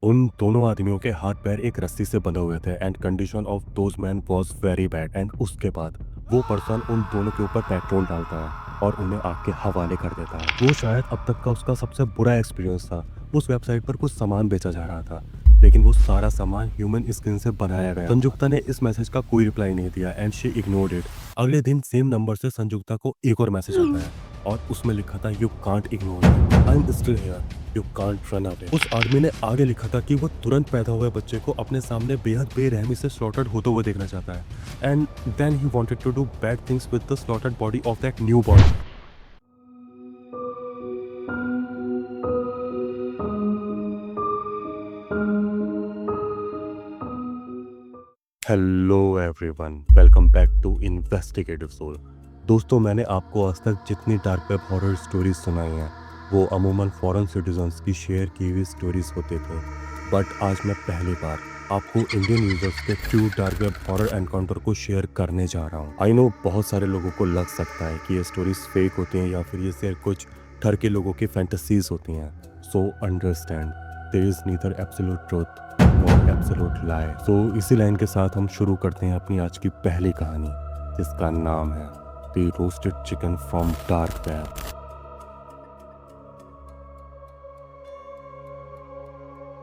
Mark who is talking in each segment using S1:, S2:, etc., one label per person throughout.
S1: उन दोनों आदमियों के हाथ पैर एक रस्सी से बंधे हुए थे and condition of those man was very bad. And उसके बाद वो पर्सन उन दोनों के ऊपर पेट्रोल डालता है और उन्हें आग के हवाले कर देता है। वो शायद अब तक का उसका सबसे बुरा एक्सपीरियंस था। उस वेबसाइट पर कुछ सामान बेचा जा रहा था, लेकिन वो सारा सामान ह्यूमन स्किन से बनाया गया। संजुक्ता ने इस मैसेज का कोई रिप्लाई नहीं दिया एंड शी इग्नोर्ड इट। अगले दिन सेम नंबर से संजुक्ता को एक और मैसेज आता है और उसमें लिखा था, you can't ignore, I am still here, you can't run away. उस आदमी ने आगे लिखा था कि वो तुरंत पैदा हुए बच्चे को अपने सामने बेहद बेरहमी से स्लॉटर्ड होते हुए देखना चाहता है and then he wanted to do bad things with the slaughtered body of that newborn. Hello everyone, welcome back to investigative soul. दोस्तों, मैंने आपको आज तक जितनी डार्क वेब हॉरर स्टोरीज सुनाई हैं वो अमूमन फॉरेन सिटीजन्स की शेयर की हुई स्टोरीज होते थे, बट आज मैं पहली बार आपको इंडियन यूजर्स के true dark web horror encounter को शेयर करने जा रहा हूँ। आई नो बहुत सारे लोगों को लग सकता है कि ये स्टोरीज फेक होती हैं या फिर ये सिर्फ कुछ ठर के लोगों की फैंटेसीज होती हैं। So understand, there is neither absolute truth not absolute lie. तो इसी लाइन के साथ हम शुरू करते हैं अपनी आज की पहली कहानी, जिसका नाम है the roasted chicken from dark web.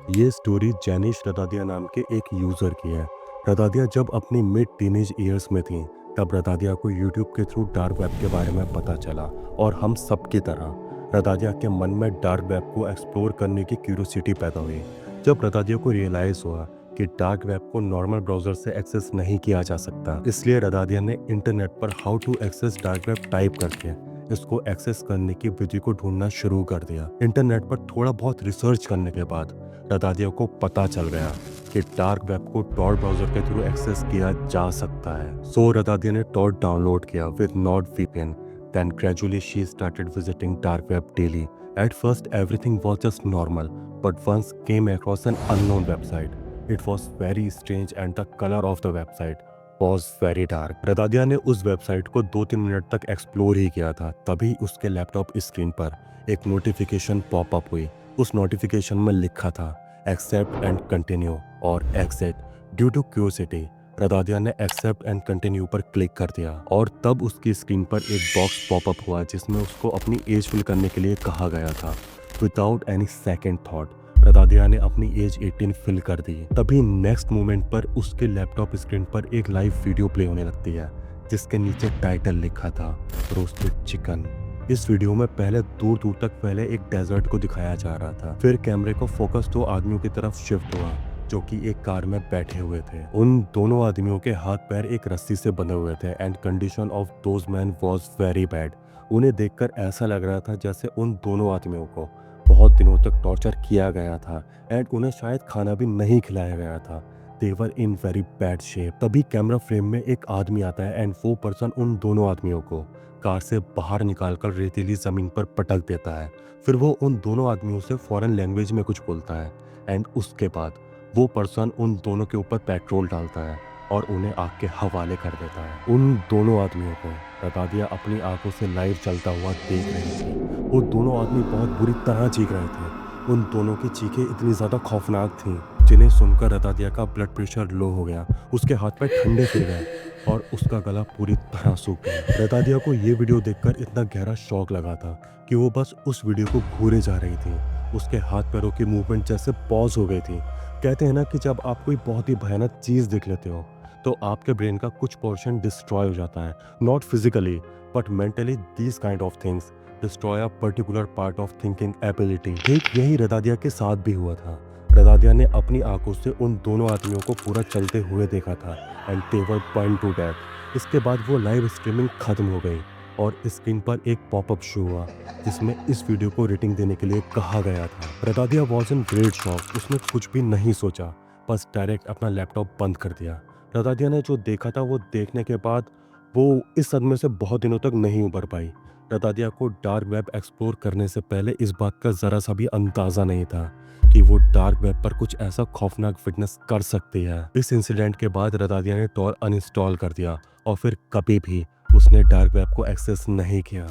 S1: ये स्टोरी जैनिश रदादिया नाम के एक यूजर की है। रदादिया जब अपनी मिड टीनेज ईयर्स में थी, तब रदादिया को यूट्यूब के थ्रू डार्क वेब के बारे में पता चला और हम सब की तरह रदादिया के मन में डार्क वेब को एक्सप्लोर करने की क्यूरियोसिटी पैदा हुई। जब रदादिया को रियलाइज हुआ कि डार्क वेब को नॉर्मल ब्राउजर से एक्सेस नहीं किया जा सकता, इसलिए रदादिया ने इंटरनेट पर how to access dark web type करके इसको एक्सेस करने की विधि को ढूंढना शुरू कर दिया। इंटरनेट पर थोड़ा बहुत रिसर्च करने के बाद रदादिया को पता चल गया कि डार्क वेब को टॉर ब्राउजर के थ्रू एक्सेस किया जा सकता है। सो रदादिया ने टॉर डाउनलोड किया with not VPN. Then gradually she started visiting dark web daily. At first everything was just normal, but once came across an unknown website. It was very strange and the color of the website was very dark. रदादिया ने उस website को 2-3 minute तक explore ही किया था, तभी उसके laptop screen पर एक नोटिफिकेशन पॉपअप हुई। उस नोटिफिकेशन में लिखा था एक्सेप्ट एंड कंटिन्यू और एग्जिट। ड्यू टू क्यूरियोसिटी रदादिया ने एक्सेप्ट एंड कंटिन्यू पर क्लिक कर दिया और तब उसकी स्क्रीन पर एक बॉक्स पॉपअप हुआ जिसमें उसको अपनी एज फिल करने के लिए कहा गया था। विदाउट एनी सेकेंड थॉट रदादिया ने अपनी एज 18 फिल कर दी। तभी नेक्स्ट मोमेंट पर उसके लैपटॉप स्क्रीन पर एक लाइव वीडियो प्ले होने लगती है जिसके नीचे टाइटल लिखा था रोस्टेड चिकन। इस वीडियो में पहले दूर दूर तक पहले एक डेजर्ट को दिखाया जा रहा था। फिर कैमरे को फोकस 2 आदमियों की तरफ शिफ्ट हुआ जो कि एक कार में बैठे हुए थे। उन दोनों आदमियों के हाथ पैर एक रस्सी से बंधे हुए थे and condition of those man was very bad. उन्हें देखकर ऐसा लग रहा था जैसे उन दोनों आदमियों को बहुत दिनों तक टॉर्चर किया गया था एंड उन्हें शायद खाना भी नहीं खिलाया गया था। दे वर इन वेरी बैड शेप। तभी कैमरा फ्रेम में एक आदमी आता है एंड वो पर्सन उन दोनों आदमियों को कार से बाहर निकालकर रेतीली जमीन पर पटक देता है। फिर वो उन दोनों आदमियों से फॉरेन लैंग्वेज में कुछ बोलता है एंड उसके बाद वो पर्सन उन दोनों के ऊपर पेट्रोल डालता है और उन्हें आग के हवाले कर देता है। उन दोनों आदमियों को रदादिया अपनी आंखों से लाइव चलता हुआ देख रही थी। वो दोनों आदमी बहुत बुरी तरह चीख रहे थे। उन दोनों की चीखें इतनी ज़्यादा खौफनाक थीं जिन्हें सुनकर रदादिया का ब्लड प्रेशर लो हो गया, उसके हाथ पैर ठंडे फिर गए और उसका गला पूरी तरह सूख गया। रदादिया को ये वीडियो देखकर इतना गहरा शॉक लगा था कि वो बस उस वीडियो को घूरे जा रही थी। उसके हाथ पैरों की मूवमेंट जैसे पॉज हो गई थी। कहते हैं ना कि जब आप कोई बहुत ही भयानक चीज़ देख लेते हो तो आपके ब्रेन का कुछ पोर्शन डिस्ट्रॉय हो जाता है, not physically but mentally. These kind of things destroy a particular part of thinking ability. ठीक यही रदादिया के साथ भी हुआ था। रदादिया ने अपनी आंखों से उन दोनों आदमियों को पूरा चलते हुए देखा था and they were burned to death. इसके बाद वो लाइव स्ट्रीमिंग खत्म हो गई और स्क्रीन पर एक पॉपअप शो हुआ जिसमें इस वीडियो को रेटिंग देने के लिए कहा गया था। रदादिया वॉज इन ग्रेट शॉक। उसने कुछ भी नहीं सोचा, बस डायरेक्ट अपना लैपटॉप बंद कर दिया। रदादिया ने जो देखा था वो देखने के बाद वो इस सदमे से बहुत दिनों तक नहीं उबर पाई। रदादिया को डार्क वेब एक्सप्लोर करने से पहले इस बात का ज़रा सा भी अंदाज़ा नहीं था कि वो डार्क वेब पर कुछ ऐसा खौफनाक फिटनेस कर सकती है। इस इंसिडेंट के बाद रदादिया ने टॉर अनइंस्टॉल कर दिया और फिर कभी भी उसने डार्क वेब को एक्सेस नहीं किया।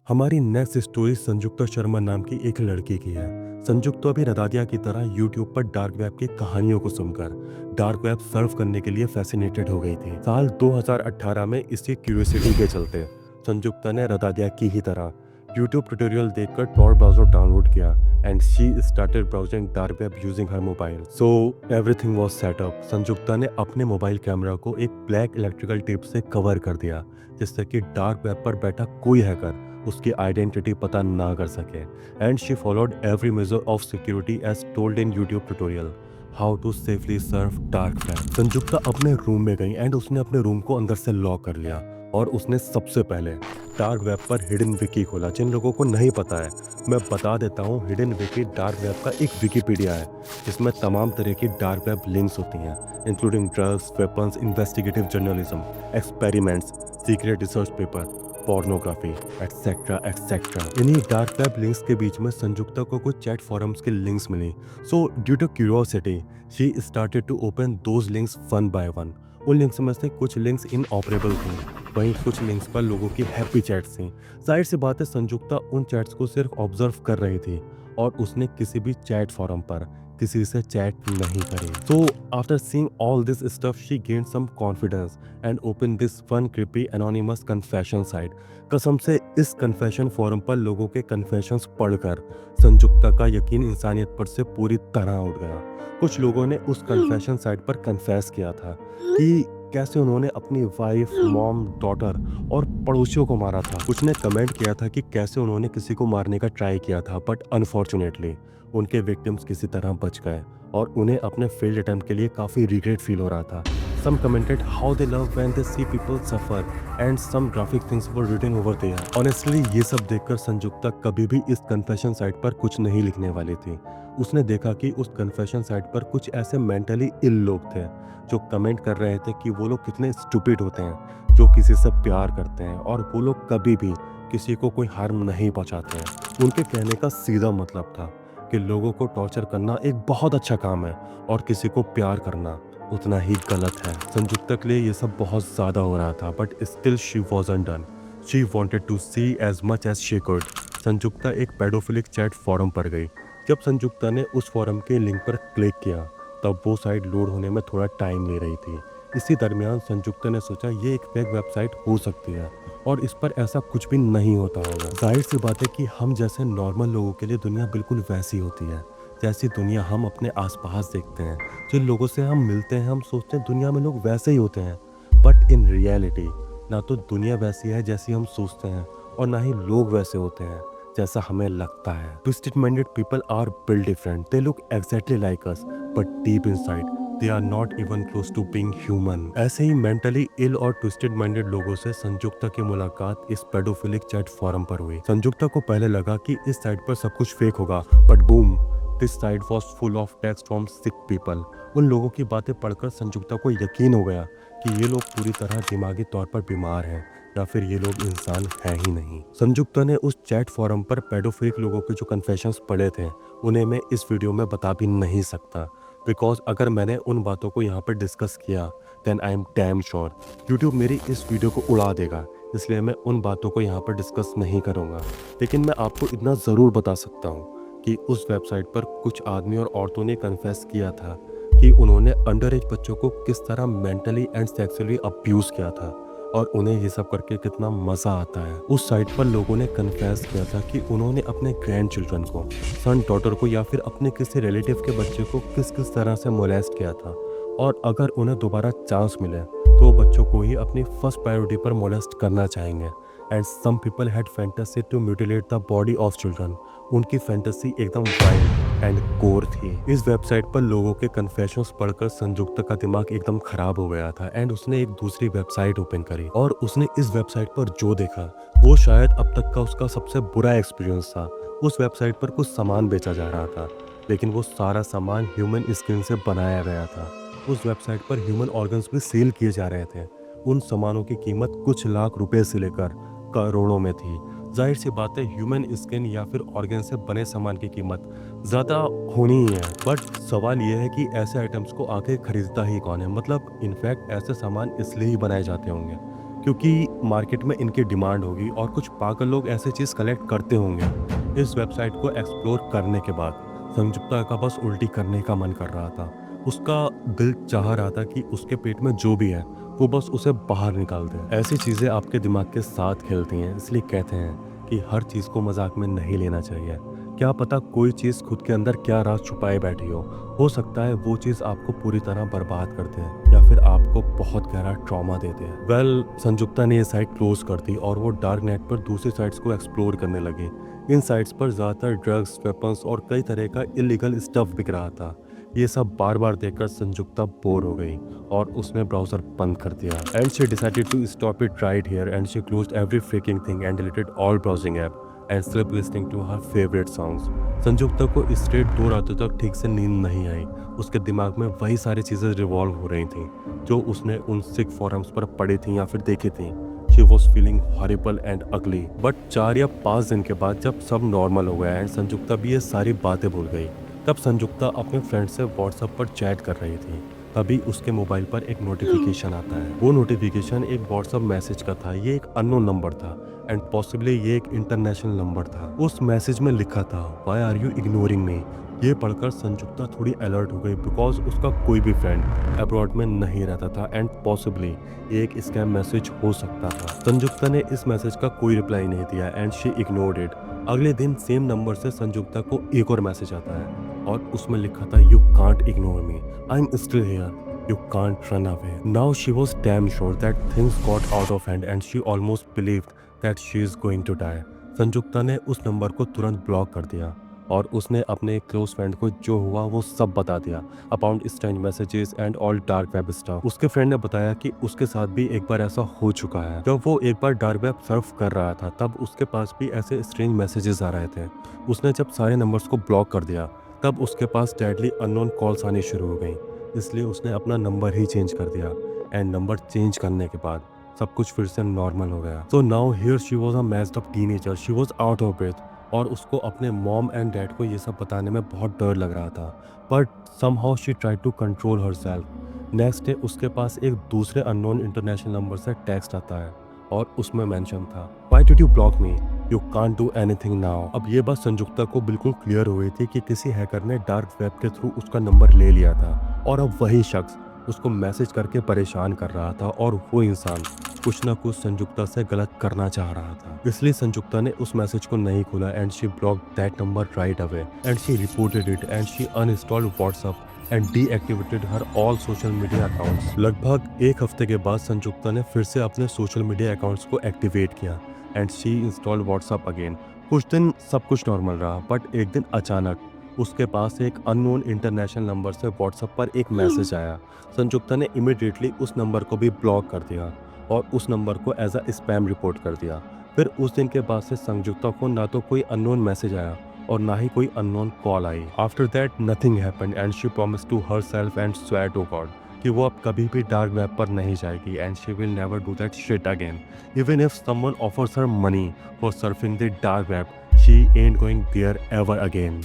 S1: हमारी नेक्स्ट स्टोरी संजुक्ता शर्मा नाम की एक लड़की की है। संजुक्ता भी रदादिया की तरह यूट्यूब पर डार्क वेब की कहानियों को सुनकर डार्क वेब सर्फ करने के लिए फैसिनेटेड हो गई थी। साल 2018 में इसी क्यूरियोसिटी के चलते संजुक्ता ने रदादिया की ही तरह यूट्यूब ट्यूटोरियल देखकर टॉर ब्राउज़र डाउनलोड किया and she started browsing dark web using her mobile. So everything was set up. Sanjukta ने अपने मोबाइल कैमरा को एक ब्लैक इलेक्ट्रिकल टेप से कवर कर दिया जिससे कि डार्क वेब पर बैठा कोई हैकर उसकी आइडेंटिटी पता ना कर सके। And she followed every measure of security as told in YouTube tutorial how to safely surf dark web. Sanjukta अपने रूम में गई एंड उसने अपने रूम को अंदर से लॉक कर लिया और उसने सबसे पहले डार्क वेब पर हिडन विकी खोला। जिन लोगों को नहीं पता है मैं बता देता हूँ, हिडन विकी डार्क वेब का एक विकीपीडिया है जिसमें तमाम तरह की डार्क वेब लिंक्स होती हैं including drugs, weapons, investigative journalism, experiments, secret research paper, pornography etcetera etcetera. इन्हीं डार्क वेब लिंक्स के बीच में संजुक्ता को कुछ चैट फोरम्स के लिंक्स मिली। So due to curiosity she started to open those links one by one. उन links में से कुछ लिंक्स इनऑपरेबल थी, वहीं कुछ लिंक्स पर लोगों की हैप्पी चैट्स थी। जाहिर सी बात है संजुक्ता उन चैट्स को सिर्फ ऑब्जर्व कर रही थी और उसने किसी भी चैट फोरम पर किसी से चैट नहीं करी। So after seeing all this stuff, she gained some confidence and opened this fun, creepy, anonymous confession site. कसम से इस कन्फेशन फोरम पर लोगों के कन्फेशंस पढ़कर संजुक्ता का यकीन इंसानियत पर से पूरी तरह उठ गया। कुछ लोगों ने उस कन्फेशन साइट पर कन्फेस किया था कि कैसे उन्होंने अपनी वाइफ, मॉम, डॉटर और पड़ोसियों को मारा था। कुछ ने कमेंट किया था कि कैसे उन्होंने किसी को मारने का ट्राई किया था बट अनफॉर्चुनेटली उनके विक्टिम्स किसी तरह बच गए और उन्हें अपने फेल्ड अटेम्प्ट के लिए काफ़ी रिग्रेट फील हो रहा था। Some commented how they love when they see people suffer and some graphic things were written over there. Honestly, ये सब देखकर संजुक्ता कभी भी इस कन्फेशन साइट पर कुछ नहीं लिखने वाली थी। उसने देखा कि उस कन्फेशन साइट पर कुछ ऐसे मेंटली इल लोग थे जो कमेंट कर रहे थे कि वो लोग कितने स्टूपिड होते हैं जो किसी से प्यार करते हैं और वो लोग कभी भी किसी को कोई हार्म नहीं पहुंचाते हैं। उनके कहने का सीधा मतलब था कि लोगों को टॉर्चर करना एक बहुत अच्छा काम है और किसी को प्यार करना उतना ही गलत है। संजुक्ता के लिए ये सब बहुत ज़्यादा हो रहा था but still she wasn't done. She wanted to see as much as she could. Sanjukta एक पेडोफिलिक चैट फोरम पर गई। जब संजुक्ता ने उस फोरम के लिंक पर क्लिक किया तब वो साइट लोड होने में थोड़ा टाइम ले रही थी। इसी दरमियान संजुक्ता ने सोचा ये एक फेक वेबसाइट हो सकती है और इस पर ऐसा कुछ भी नहीं होता होगा। जाहिर सी बात है कि हम जैसे नॉर्मल लोगों के लिए दुनिया बिल्कुल वैसी होती है जैसी दुनिया हम अपने आसपास देखते हैं। जिन लोगों से हम मिलते हैं हम सोचते हैं दुनिया में लोग वैसे ही होते हैं बट इन रियलिटी ना तो दुनिया वैसी है जैसी हम सोचते हैं और ना ही लोग वैसे होते हैं जैसा हमें लगता है। Twisted minded people are build different. They look exactly like us but deep inside they are not even close to being human. ऐसे ही मेंटली इल और ट्विस्टेड माइंडेड लोगों से संजुक्ता की मुलाकात इस पेडोफिलिक चैट फोरम पर हुई। संजुक्ता को पहले लगा कि इस साइट पर सब कुछ फेक होगा but boom, this site was full of text from sick people. उन लोगों की बातें पढ़कर संजुक्ता को यकीन हो गया कि ये लोग पूरी तरह दिमागी तौर पर बीमार हैं या फिर ये लोग इंसान हैं ही नहीं। संजुक्ता ने उस चैट फोरम पर पेडोफिलिक लोगों के जो कन्फेशंस पढ़े थे उन्हें मैं इस वीडियो में बता भी नहीं सकता बिकॉज अगर मैंने उन बातों को यहाँ पर डिस्कस किया then I am damn sure YouTube मेरी इस वीडियो को उड़ा देगा। इसलिए मैं उन बातों को यहाँ पर डिस्कस नहीं करूँगा। लेकिन मैं आपको इतना ज़रूर बता सकता हूँ कि उस वेबसाइट पर कुछ आदमी और औरतों ने कन्फेस किया था कि उन्होंने अंडर एज बच्चों को किस तरह मेंटली एंड सेक्सुअली अब्यूज़ किया था और उन्हें ये सब करके कितना मज़ा आता है। उस साइट पर लोगों ने कन्फेस किया था कि उन्होंने अपने ग्रैंड चिल्ड्रन को, सन डॉटर को या फिर अपने किसी रिलेटिव के बच्चे को किस किस तरह से मोलेस्ट किया था और अगर उन्हें दोबारा चांस मिले तो वो बच्चों को ही अपनी फर्स्ट प्रायोरिटी पर मोलेस्ट करना चाहेंगे। And some people had fantasy to mutilate the body of children. उनकी फैंटेसी एकदम वाइल्ड एंड गोर थी। इस वेबसाइट पर लोगों के कन्फेशंस पढ़कर संजुक्ता का दिमाग एकदम खराब हो गया था एंड उसने एक दूसरी वेबसाइट ओपन करी और उसने इस वेबसाइट पर जो देखा वो शायद अब तक का उसका सबसे बुरा एक्सपीरियंस था। उस वेबसाइट पर कुछ सामान बेचा जा रहा था लेकिन वो सारा सामान ह्यूमन स्किन से बनाया गया था। उस वेबसाइट पर ह्यूमन ऑर्गन्स भी सेल किए जा रहे थे। उन सामानों की कीमत कुछ लाख रुपए से लेकर करोड़ों में थी। जाहिर सी बात है ह्यूमन स्किन या फिर ऑर्गन से बने सामान की कीमत ज़्यादा होनी ही है बट सवाल यह है कि ऐसे आइटम्स को आखिर खरीदता ही कौन है। मतलब इनफैक्ट ऐसे सामान इसलिए ही बनाए जाते होंगे क्योंकि मार्केट में इनकी डिमांड होगी और कुछ पागल लोग ऐसे चीज़ कलेक्ट करते होंगे। इस वेबसाइट को एक्सप्लोर करने के बाद संजुक्ता का बस उल्टी करने का मन कर रहा था। उसका दिल चाह रहा था कि उसके पेट में जो भी है वो बस उसे बाहर निकाल दे। ऐसी चीज़ें आपके दिमाग के साथ खेलती हैं, इसलिए कहते हैं कि हर चीज़ को मजाक में नहीं लेना चाहिए। क्या पता कोई चीज़ खुद के अंदर क्या राज छुपाए बैठी हो सकता है वो चीज़ आपको पूरी तरह बर्बाद कर दे या फिर आपको बहुत गहरा ट्रॉमा दे दे। संजुक्ता ने ये साइट क्लोज कर दी और वो डार्क नेट पर दूसरी साइट्स को एक्सप्लोर करने लगी। इन साइट्स पर ज़्यादातर ड्रग्स, वेपन्स और कई तरह का इलीगल स्टफ बिक रहा था। ये सब बार बार देखकर संजुक्ता बोर हो गई और उसने ब्राउजर बंद कर दिया। And she decided to stop it right here and she closed every freaking thing and deleted all browsing app and slip listening to her favourite songs. Sanjukta को स्ट्रेट 2 रातों तक ठीक से नींद नहीं आई। उसके दिमाग में वही सारी चीज़ें रिवॉल्व हो रही थीं जो उसने उन सिक फोरम्स पर पढ़ी थी या फिर देखी थी। She was feeling horrible and अगली। बट 4 या 5 दिन के बाद जब सब नॉर्मल हो गया एंड संजुक्ता भी ये सारी बातें भूल गई, तब संजुक्ता अपने फ्रेंड से व्हाट्सएप पर चैट कर रही थी। तभी उसके मोबाइल पर एक नोटिफिकेशन आता है। वो नोटिफिकेशन एक व्हाट्सएप मैसेज का था। ये एक अननोन नंबर था एंड पॉसिबली ये एक इंटरनेशनल नंबर था। उस मैसेज में लिखा था, why are you ignoring me. ये पढ़कर संजुक्ता थोड़ी अलर्ट हो गई बिकॉज उसका कोई भी फ्रेंड अब्रॉड में नहीं रहता था एंड पॉसिबली ये एक स्कैम मैसेज हो सकता था। संजुक्ता ने इस मैसेज का कोई रिप्लाई नहीं दिया एंड शी इग्नोर्ड इट। अगले दिन सेम नंबर से संजुक्ता को एक और मैसेज आता है और उसमें लिखा था, you can't ignore me, I am still here, you can't run away. Now she was damn sure that things got out of hand and she almost believed that she is going to die. Sanjukta ने उस number को तुरंत block कर दिया और उसने अपने close friend को जो हुआ वो सब बता दिया about strange messages and all dark web stuff. उसके फ्रेंड ने बताया कि उसके साथ भी एक बार ऐसा हो चुका है। जब वो एक बार डार्क वेब सर्फ कर रहा था तब उसके पास भी ऐसे स्ट्रेंज मैसेजेस आ रहे थे। उसने जब सारे नंबर्स को ब्लॉक कर दिया तब उसके पास डेडली अननोन कॉल्स आनी शुरू हो गई, इसलिए उसने अपना नंबर ही चेंज कर दिया एंड नंबर चेंज करने के बाद सब कुछ फिर से नॉर्मल हो गया। So now here she was a messed up teenager, she was out of breath और उसको अपने मॉम एंड डैड को ये सब बताने में बहुत डर लग रहा था। But somehow she tried to control herself. Next day उसके पास एक दूसरे अननोन इंटरनेशनल नंबर से टेक्स्ट आता है और उसमें मेंशन था, why did you block me, you can't do anything now. अब ये बात संजुक्ता को बिल्कुल क्लियर हो गई थी कि किसी हैकर ने डार्क वेब के थ्रू उसका नंबर ले लिया था और अब वही शख्स उसको मैसेज करके परेशान कर रहा था और वो इंसान कुछ ना कुछ संजुक्ता से गलत करना चाह रहा था। इसलिए संजुक्ता ने उस मैसेज को नहीं खोला and she blocked that number right away and she reported it and she uninstalled WhatsApp and deactivated her all social media accounts. लगभग एक हफ्ते के बाद संजुक्ता ने फिर से अपने सोशल मीडिया अकाउंट्स को एक्टिवेट किया and she installed WhatsApp again. कुछ दिन सब कुछ नॉर्मल रहा बट एक दिन अचानक उसके पास एक अननोन इंटरनेशनल नंबर से व्हाट्सएप पर एक मैसेज आया। संजुक्ता ने इमिडिएटली उस नंबर को भी ब्लॉक कर दिया और उस नंबर को एज अ स्पैम रिपोर्ट कर दिया। फिर उस दिन के बाद से संजुक्ता को ना तो कोई अननोन मैसेज आया और ना ही कोई अननोन कॉल आई। After that nothing happened and she promised to herself and swore to God कि वो अब कभी भी डार्क वेब पर नहीं जाएगी and she will never do that shit again. Even if someone offers her money for surfing the dark web, she ain't going there ever again.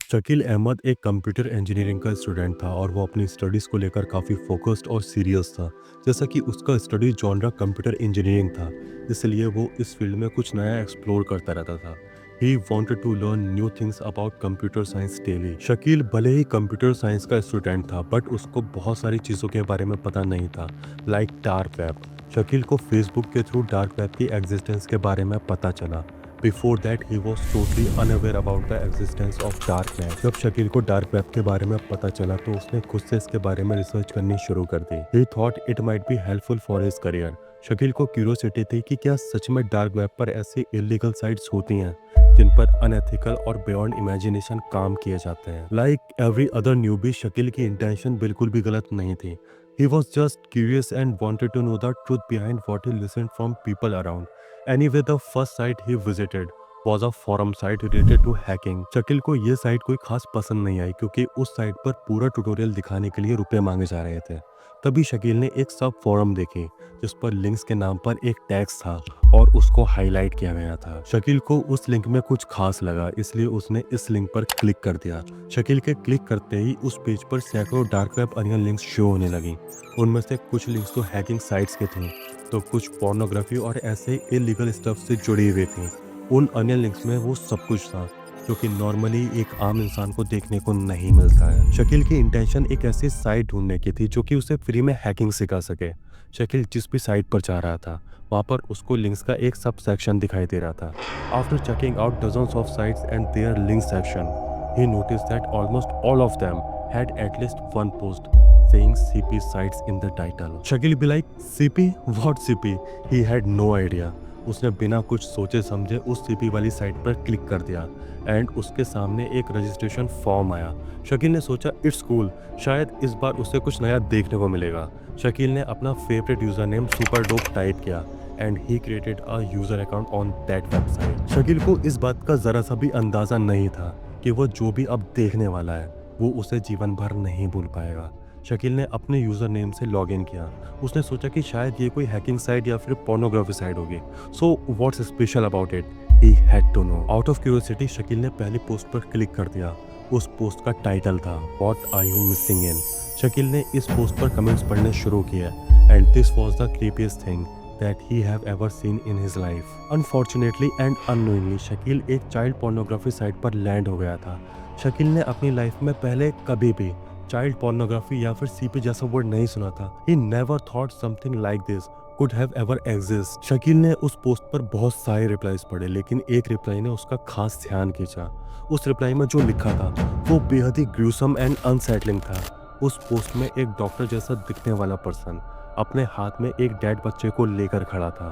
S1: Shakeel Ahmed एक computer engineering का स्टूडेंट था और वो अपनी स्टडीज़ को लेकर काफ़ी फोकस्ड और सीरियस था। जैसा कि उसका स्टडी जॉनरा कंप्यूटर इंजीनियरिंग था, इसलिए वो इस फील्ड में कुछ नया एक्सप्लोर करता रहता था। He wanted to learn new things about computer science daily. Shakeel भले ही कंप्यूटर साइंस का स्टूडेंट था बट उसको बहुत सारी चीज़ों के बारे में पता नहीं था, लाइक डार्क वेब। शकील को फेसबुक के थ्रू डार्क वेब की एग्जिस्टेंस के बारे में पता चला। Before that he was totally unaware about the existence of dark web. जब शकील को डार्क वेब के बारे में पता चला तो उसने खुद से इसके बारे में रिसर्च करनी शुरू कर दी। He thought it might be helpful for his career. Shakeel को क्यूरियोसिटी थी कि क्या सच में डार्क वेब पर ऐसी इलीगल साइट्स होती हैं जिन पर अनएथिकल और बियॉन्ड इमेजिनेशन काम किए जाते हैं। Like every other newbie, Shakeel की इंटेंशन बिल्कुल भी गलत नहीं थी। He was just curious and wanted to know the truth behind what he listened from people around. Anyway, the first site he visited was a forum site related to hacking. Shakeel को ये site कोई खास पसंद नहीं आई क्योंकि उस site पर पूरा ट्यूटोरियल दिखाने के लिए रुपए मांगे जा रहे थे। तभी शकील ने एक सब फोरम देखी जिस पर लिंक्स के नाम पर एक टैक्स था और उसको हाईलाइट किया गया था। शकील को उस लिंक में कुछ खास लगा, इसलिए उसने इस लिंक पर क्लिक कर दिया। शकील के क्लिक करते ही उस पेज पर सैकड़ों dark web onion links show होने लगी। उनमें से कुछ लिंक्स तो हैकिंग साइट्स के थे तो कुछ पोर्नोग्राफी और ऐसे इलीगल स्टफ से जुड़ी हुई थी। उन अनियन लिंक्स में वो सब कुछ था जो कि नॉर्मली एक आम इंसान को देखने को नहीं मिलता है। शकील की इंटेंशन एक ऐसी साइट ढूंढने की थी जो कि उसे फ्री में हैकिंग सिखा सके। शकील जिस भी साइट पर जा रहा था वहाँ पर उसको लिंक्स का एक सब सेक्शन दिखाई दे रहा था। After checking out dozens of sites and their link section, he noticed that almost all of them had at least one post saying CP sites in the title. Shakil be like, CP? What CP? He had no idea. उसने बिना कुछ सोचे समझे उस CP वाली site पर click कर दिया एंड उसके सामने एक रजिस्ट्रेशन फॉर्म आया। शकील ने सोचा इट्स कूल, शायद इस बार उसे कुछ नया देखने को मिलेगा। शकील ने अपना favourite user name super dope type किया and he created a user account on that website. Shakeel को इस बात का जरा सा भी अंदाजा नहीं था कि वो जो भी अब देखने वाला है वो उसे जीवन भर नहीं भूल पाएगा। शकील ने अपने यूज़र नेम से लॉगिन किया। उसने सोचा कि शायद ये कोई हैकिंग साइट या फिर पोर्नोग्राफी साइट होगी। So what's special about it, he had to know. Out of curiosity Shakeel ने पहली पोस्ट पर क्लिक कर दिया। उस पोस्ट का टाइटल था what are you missing in. Shakeel ने इस पोस्ट पर कमेंट्स पढ़ने शुरू किए and this was the creepiest thing that he have ever seen in his life. Unfortunately and unknowingly, Shakeel एक चाइल्ड पोर्नोग्राफी साइट पर लैंड हो गया था। शकील ने अपनी लाइफ में पहले कभी भी चाइल्ड पोर्नोग्राफी या फिर सीपी जैसा वर्ड नहीं सुना था। He never thought something like this could have ever exist. Shakeel ने उस पोस्ट पर बहुत सारे रिप्लाईज पढ़े, लेकिन एक रिप्लाई ने उसका खास ध्यान खींचा। उस रिप्लाई में जो लिखा था वो बेहद ही ग्रूसम एंड अनसेटलिंग था। उस पोस्ट में एक डॉक्टर जैसा दिखने वाला पर्सन अपने हाथ में एक डेड बच्चे को लेकर खड़ा था।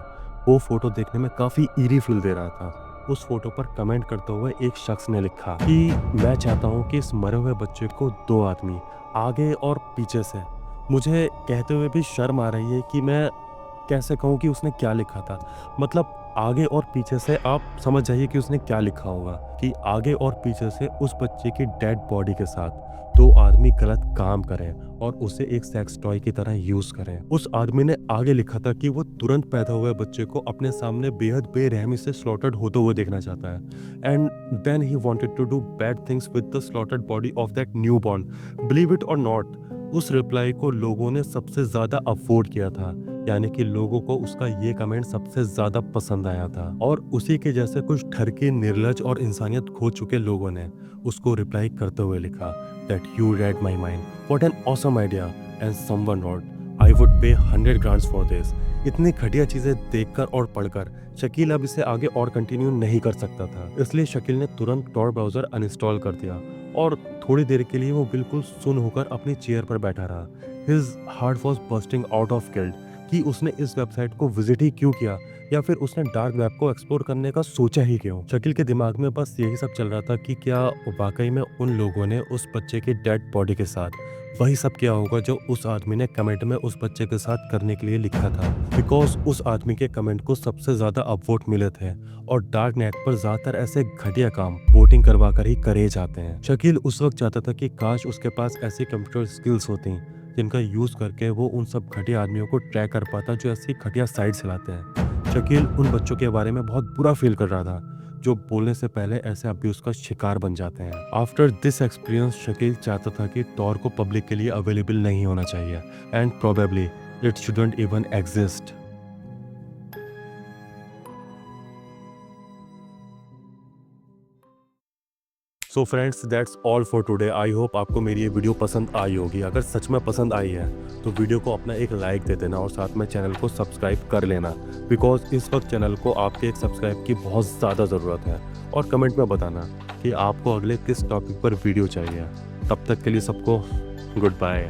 S1: वो फोटो देखने में काफ़ी ईरी फील दे रहा था। उस फोटो पर कमेंट करते हुए एक शख्स ने लिखा कि मैं चाहता हूँ कि इस मरे हुए बच्चे को दो आदमी आगे और पीछे से, मुझे कहते हुए भी शर्म आ रही है कि मैं कैसे कहूँ कि उसने क्या लिखा था। मतलब आगे और पीछे से आप समझ जाइए कि उसने क्या लिखा होगा कि आगे और पीछे से उस बच्चे की डेड बॉडी के साथ दो आदमी गलत काम करें और उसे एक सेक्स टॉय की तरह यूज करें। उस आदमी ने आगे लिखा था कि वो तुरंत पैदा हुए बच्चे को अपने सामने बेहद बेरहमी से स्लॉटर्ड होते हुए देखना चाहता है and then he wanted to do bad things with the slaughtered body of that newborn. Believe it और नॉट, उस रिप्लाई को लोगों ने सबसे ज्यादा अफोर्ड किया था, यानी कि लोगों को उसका ये कमेंट सबसे ज्यादा पसंद आया था। और उसी के जैसे कुछ ठरके, निर्लज और इंसानियत खो चुके लोगों ने उसको रिप्लाई करते हुए लिखा that you read my mind, what an awesome idea and someone road I would पे 100 ग्रांड्स फॉर दिस। इतनी घटिया चीजें देखकर और पढ़कर शकील अब इसे आगे और कंटिन्यू नहीं कर सकता था, इसलिए शकील ने तुरंत टॉर ब्राउजर अनइंस्टॉल कर दिया और थोड़ी देर के लिए वो बिल्कुल सुन होकर अपनी चेयर पर बैठा रहा। His heart was bursting out of guilt कि उसने इस वेबसाइट को विजिट ही क्यों किया या फिर उसने डार्क वेब को एक्सप्लोर करने का सोचा ही क्यों। शकील के दिमाग में बस यही सब चल रहा था कि क्या वाकई में उन लोगों ने उस बच्चे की डेड बॉडी के साथ वही सब किया होगा जो उस आदमी ने कमेंट में उस बच्चे के साथ करने के लिए लिखा था। बिकॉज उस आदमी के कमेंट को सबसे ज्यादा अपवोट मिले थे और डार्क नेट पर ज्यादातर ऐसे घटिया काम वोटिंग करवा कर ही करे जाते हैं। शकील उस वक्त चाहता था कि काश उसके पास ऐसी कंप्यूटर स्किल्स होती जिनका यूज करके वो उन सब घटिया आदमियों को ट्रैक कर पाता जो ऐसी घटिया साइट चलाते हैं। शकील उन बच्चों के बारे में बहुत बुरा फील कर रहा था जो बोलने से पहले ऐसे अब्यूज का शिकार बन जाते हैं। आफ्टर दिस एक्सपीरियंस शकील चाहता था कि टॉर को पब्लिक के लिए अवेलेबल नहीं होना चाहिए and probably it shouldn't even exist. So friends, that's all for today. I hope आपको मेरी ये वीडियो पसंद आई होगी। अगर सच में पसंद आई है तो वीडियो को अपना एक लाइक दे देना और साथ में चैनल को सब्सक्राइब कर लेना, बिकॉज इस वक्त चैनल को आपके एक सब्सक्राइब की बहुत ज़्यादा ज़रूरत है। और कमेंट में बताना कि आपको अगले किस टॉपिक पर वीडियो चाहिए। तब तक के लिए सबको गुड बाय।